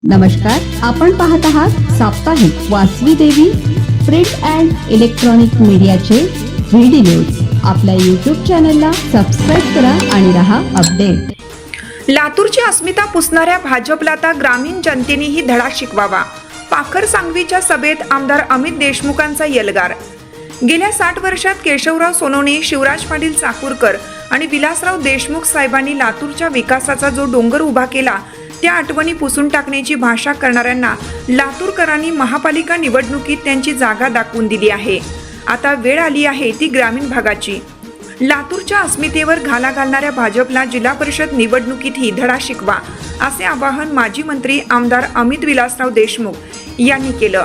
नमस्कार, आपण पाहत आहात साप्ताहिक वासवी देवी प्रिंट अँड इलेक्ट्रॉनिक मीडियाचे व्हिडिओ न्यूज। आपल्या YouTube चॅनलला सबस्क्राइब करा आणि रहा अपडेट। लातूरची अस्मिता पुसणाऱ्या भाजपला आता ग्रामीण जनतेनेही धडा शिकवावा। पाखर सांगवीच्या सभेत आमदार अमित देशमुखांचा यलगार। गेल्या 60 वर्षात केशवराव सोनवणे, शिवराज पाटील चाकूरकर आणि विलासराव देशमुख साहेबांनी लातूरच्या विकासाचा जो डोंगर उभा केला, त्या आठवणी पुसून टाकण्याची भाषा करणाऱ्यांना लातूरकरांनी महापालिका निवडणुकीत त्यांची जागा दाखवून दिली आहे। आता वेळ आली आहे ती ग्रामीण भागाची। लातूरच्या अस्मितेवर घाला घालणाऱ्या भाजपला जिल्हा परिषद निवडणुकीतही धडा शिकवा, असे आवाहन माजी मंत्री आमदार अमित विलासराव देशमुख यांनी केलं।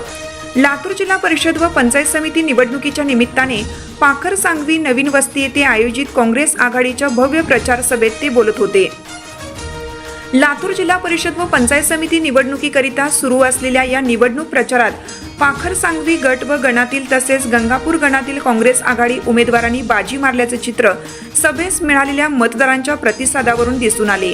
लातूर जिल्हा परिषद व पंचायत समिती निवडणुकीच्या निमित्ताने पाखर सांगवी नवीन वस्ती येथे आयोजित काँग्रेस आघाडीच्या भव्य प्रचार सभेत ते बोलत होते। लातूर जिल्हा परिषद व पंचायत समिती निवडणुकीकरिता सुरू असलेल्या या निवडणूक प्रचारात पाखर सांगवी गट व गणातील तसेच गंगापूर गणातील काँग्रेस आघाडी उमेदवारांनी बाजी मारल्याचे चित्र सभेस मिळालेल्या मतदारांच्या प्रतिसादावरून दिसून आले।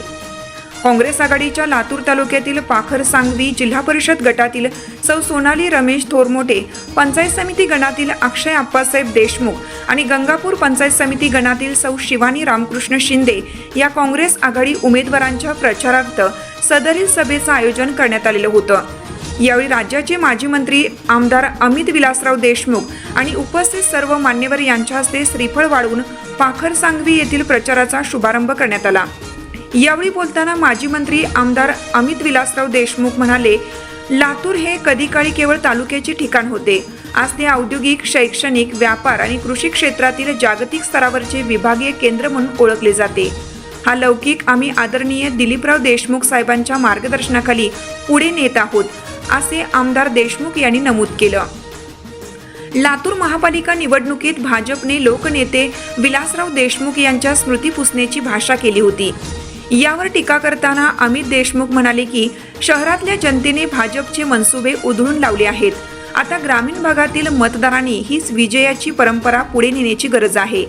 काँग्रेस आघाडीच्या लातूर तालुक्यातील पाखर सांगवी जिल्हा परिषद गटातील सौ सोनाली रमेश थोरमोटे, पंचायत समिती गणातील अक्षय आप्पासाहेब देशमुख आणि गंगापूर पंचायत समिती गणातील सौ शिवानी रामकृष्ण शिंदे या काँग्रेस आघाडी उमेदवारांच्या प्रचारार्थ सदरील सभेचं आयोजन करण्यात आलेलं होतं। यावेळी राज्याचे माजी मंत्री आमदार अमित विलासराव देशमुख आणि उपस्थित सर्व मान्यवर यांच्या हस्ते श्रीफळ वाढवून पाखर सांगवी येथील प्रचाराचा शुभारंभ करण्यात आला। यावेळी बोलताना माजी मंत्री आमदार अमित विलासराव देशमुख म्हणाले, लातूर हे कधी काळी केवळ तालुक्याचे ठिकाण होते, आज ते औद्योगिक, शैक्षणिक, व्यापार आणि कृषी क्षेत्रातील जागतिक स्तरावरचे विभागीय केंद्र म्हणून ओळखले जाते। हा लौकिक आम्ही आदरणीय दिलीपराव देशमुख साहेबांच्या मार्गदर्शनाखाली पुढे नेत आहोत, असे आमदार देशमुख यांनी नमूद केलं। लातूर महापालिका निवडणुकीत भाजपने लोकनेते विलासराव देशमुख यांच्या स्मृती पुसण्याची भाषा केली होती। यावर टीका करताना अमित देशमुख म्हणाले की शहरातल्या जनतेने भाजपचे मनसुबे उधळून लावले आहेत। आता ग्रामीण भागातील मतदारांनी हीच विजयाची परंपरा पुढे नेण्याची गरज आहे।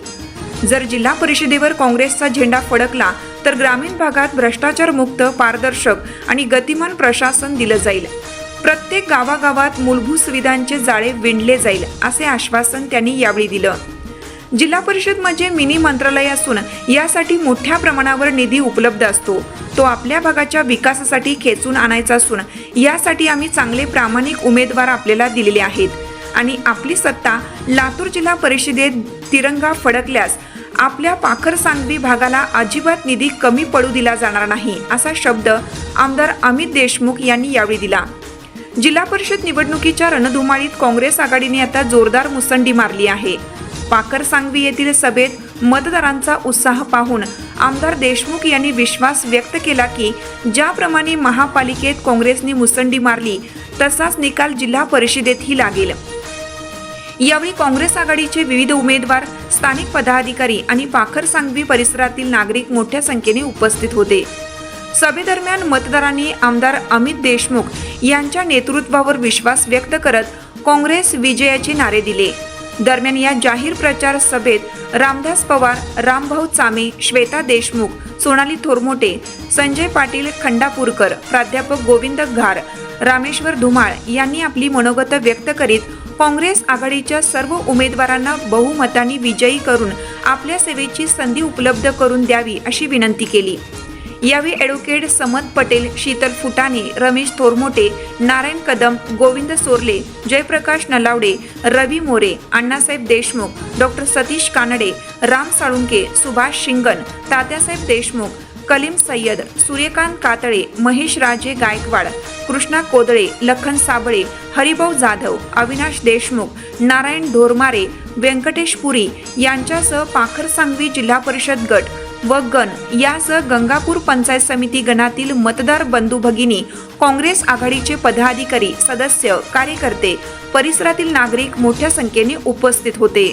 जर जिल्हा परिषदेवर काँग्रेसचा झेंडा फडकला तर ग्रामीण भागात भ्रष्टाचारमुक्त, पारदर्शक आणि गतिमान प्रशासन दिलं जाईल। प्रत्येक गावागावात मूलभूत सुविधांचे जाळे विणले जाईल, असे आश्वासन त्यांनी यावेळी दिलं। जिल्हा परिषद म्हणजे मिनी मंत्रालय असून यासाठी मोठ्या प्रमाणावर निधी उपलब्ध असतो। तो आपल्या भागाच्या विकासासाठी खेचून आणायचा असून यासाठी आम्ही चांगले प्रामाणिक उमेदवार आपल्याला दिलेले आहेत आणि आपली सत्ता लातूर जिल्हा परिषदेत तिरंगा फडकल्यास आपल्या पाखर सांगवी भागाला अजिबात निधी कमी पडू दिला जाणार नाही, असा शब्द आमदार अमित देशमुख यांनी यावेळी दिला। जिल्हा परिषद निवडणुकीच्या रणधुमाळीत काँग्रेस आघाडीने आता जोरदार मुसंडी मारली आहे। पाखर सांगवी येथील सभेत मतदारांचा उत्साह पाहून आमदार देशमुख यांनी विश्वास व्यक्त केला की ज्याप्रमाणे महापालिकेत काँग्रेसने मुसंडी मारली तसाच निकाल जिल्हा परिषदेतही लागेल। यावेळी काँग्रेस आघाडीचे विविध उमेदवार, स्थानिक पदाधिकारी आणि पाखर सांगवी परिसरातील नागरिक मोठ्या संख्येने उपस्थित होते। सभेदरम्यान मतदारांनी आमदार अमित देशमुख यांच्या नेतृत्वावर विश्वास व्यक्त करत काँग्रेस विजयाचे नारे दिले। दरम्यान या जाहीर प्रचार सभेत रामदास पवार, रामभाऊ चामे, श्वेता देशमुख, सोनाली थोरमोटे, संजय पाटील खंडापूरकर, प्राध्यापक गोविंद घार, रामेश्वर धुमाळ यांनी आपली मनोगत व्यक्त करीत काँग्रेस आघाडीच्या सर्व उमेदवारांना बहुमताने विजयी करून आपल्या सेवेची संधी उपलब्ध करून द्यावी अशी विनंती केली। यावेळी ॲडव्होकेट समद पटेल, शीतल फुटाणे, रमेश थोरमोटे, नारायण कदम, गोविंद सोरले, जयप्रकाश नलावडे, रवी मोरे, अण्णासाहेब देशमुख, डॉक्टर सतीश कानडे, राम साळुंके, सुभाष शिंगण, तात्यासाहेब देशमुख, कलीम सय्यद, सूर्यकांत कातळे, महेश राजे गायकवाड, कृष्णा कोदळे, लखन साबळे, हरिभाऊ जाधव, अविनाश देशमुख, नारायण ढोरमारे, व्यंकटेश पुरी यांच्यासह पाखर सांगवी जिल्हा परिषद गट व गण यासह गंगापूर पंचायत समिती गणातील मतदार बंधू भगिनी, काँग्रेस आघाडीचे पदाधिकारी, सदस्य, कार्यकर्ते, परिसरातील नागरिक मोठ्या संख्येने उपस्थित होते।